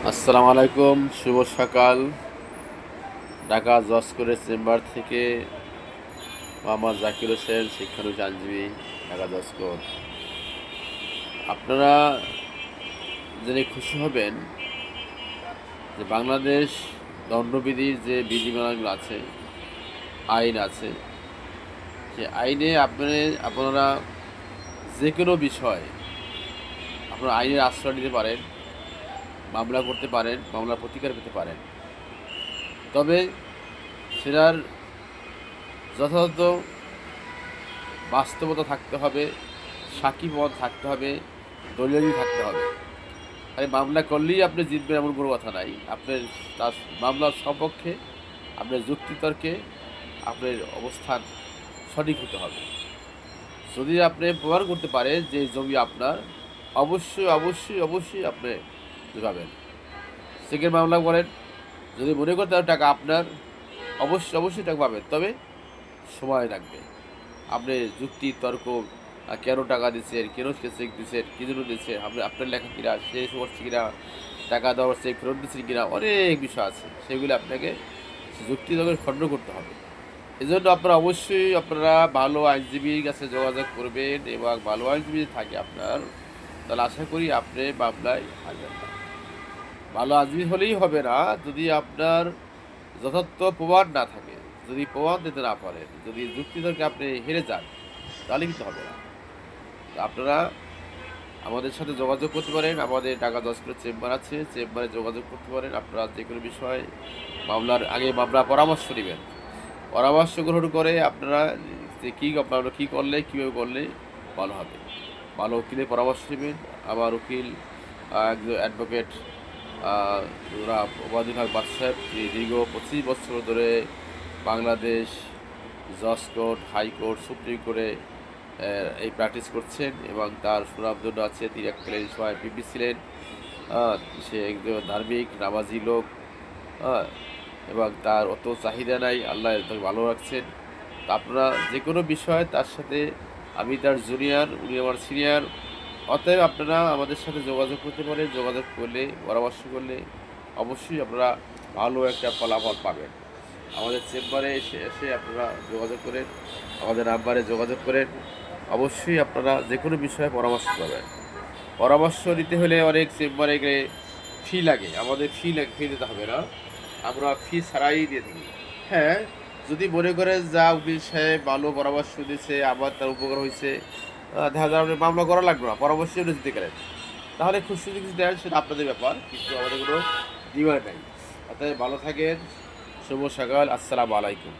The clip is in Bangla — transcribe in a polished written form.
আসসালামু আলাইকুম, শুভ সকাল। ঢাকা জজকোর্টের চেম্বার থেকে মোহাম্মদ জাকির হোসেন, শিক্ষানবিশ আইনজীবী, ঢাকা জজকোর্ট। আপনারা জেনে খুশি হবেন যে বাংলাদেশ দণ্ডবিধির যে বিধিমালাগুলো আছে, আইন আছে, সে আইনে আপনারা যে কোনো বিষয় আপনারা আইনের আশ্রয় নিতে পারেন, মামলা করতে পারেন, মামলার প্রতিকার পেতে পারেন। তবে সেটার যথাযথ বাস্তবতা থাকতে হবে, সাক্ষী প্রমাণ থাকতে হবে, দলিল থাকতে হবে। আর মামলা করলেই আপনি জিতবেন এমন কোনো কথা নাই। আপনার তার মামলার সপক্ষে আপনার যুক্তিতর্কে আপনার অবস্থান সঠিক হতে হবে। যদি আপনি প্রমাণ করতে পারেন যে জমি আপনার, অবশ্যই অবশ্যই অবশ্যই আপনি পাবেন। চেকের মামলা করেন, যদি মনে করতে হবে টাকা আপনার, অবশ্যই অবশ্যই টাকা পাবেন। তবে সময় লাগবে। আপনি যুক্তি তর্ক, কেন টাকা দিচ্ছেন, কেন চেক দিচ্ছেন, কী জন্য দিচ্ছেন, আপনার লেখা কিনা, শেষ করছে কিনা, টাকা দেওয়ার চেক ফেরত দিচ্ছেন কিনা, অনেক বিষয় আছে। সেগুলো আপনাকে যুক্তি তর্ক খণ্ডন করতে হবে। এই জন্য আপনারা ভালো আইনজীবীর কাছে যোগাযোগ করবেন, এবং ভালো আইনজীবী থাকে আপনার, তাহলে আশা করি আপনি মামলায় আসবেন না। ভালো আইনজীবী হলেই হবে না, যদি আপনার যথার্থ প্রমাণ না থাকে, যদি প্রমাণ দিতে না পারেন, যদি যুক্তিতর্কে আপনি হেরে যান, তাহলে কিন্তু হবে না। আপনারা আমাদের সাথে যোগাযোগ করতে পারেন। আমাদের ঢাকা জজকোর্টের চেম্বার আছে, চেম্বারে যোগাযোগ করতে পারেন। আপনারা যে কোনো বিষয়ে মামলার আগে মামলা পরামর্শ নেবেন। পরামর্শ গ্রহণ করে আপনারা যে আপনারা কী করলে, কীভাবে করলে ভালো হবে, ভালো উকিলের পরামর্শ নেবেন। আমার উকিল একজন অ্যাডভোকেট ওবায়দুল হক বাদশাহ, দীর্ঘ 25 বছর ধরে বাংলাদেশ জজ কোর্ট, হাইকোর্ট, সুপ্রিম কোর্টে এই প্র্যাকটিস করছেন, এবং তার সুনামধন্য আছে। তিনি এককালীন সময় পিপি ছিলেন। সে একজন ধার্মিক নামাজি লোক, এবং তার অত চাহিদা নাই, আল্লাহ তাকে ভালো রাখছেন। তা আপনারা যে কোনো বিষয় তার সাথে, আমি তার জুনিয়র, উনি আমার সিনিয়র, অতএব আপনারা আমাদের সাথে যোগাযোগ করতে পারেন। যোগাযোগ করলে, পরামর্শ করলে অবশ্যই আপনারা ভালো একটা ফলাফল পাবেন। আমাদের চেম্বারে এসে আপনারা যোগাযোগ করেন, আমাদের নাম্বারে যোগাযোগ করেন। অবশ্যই আপনারা যে কোনো বিষয়ে পরামর্শ পাবেন। পরামর্শ নিতে হলে অনেক চেম্বারে গেলে ফি লাগে। আমাদের ফি দিতে হবে না, আমরা ফি ছাড়াই দিয়ে থাকি। হ্যাঁ, যদি মনে করেন যা উকিল সাহেব ভালো পরামর্শ দিয়েছে, আবার তার উপকার হয়েছে, দেখা যায় আপনি মামলা করা লাগবে না, পরামর্শ দিতে পারেন, তাহলে খুশি কিছু দেন, সেটা আপনাদের ব্যাপার, কিন্তু আমাদের কোনো ডিমান্ড নাই। অর্থাৎ ভালো থাকেন। শুভ সকাল। আসসালামু আলাইকুম।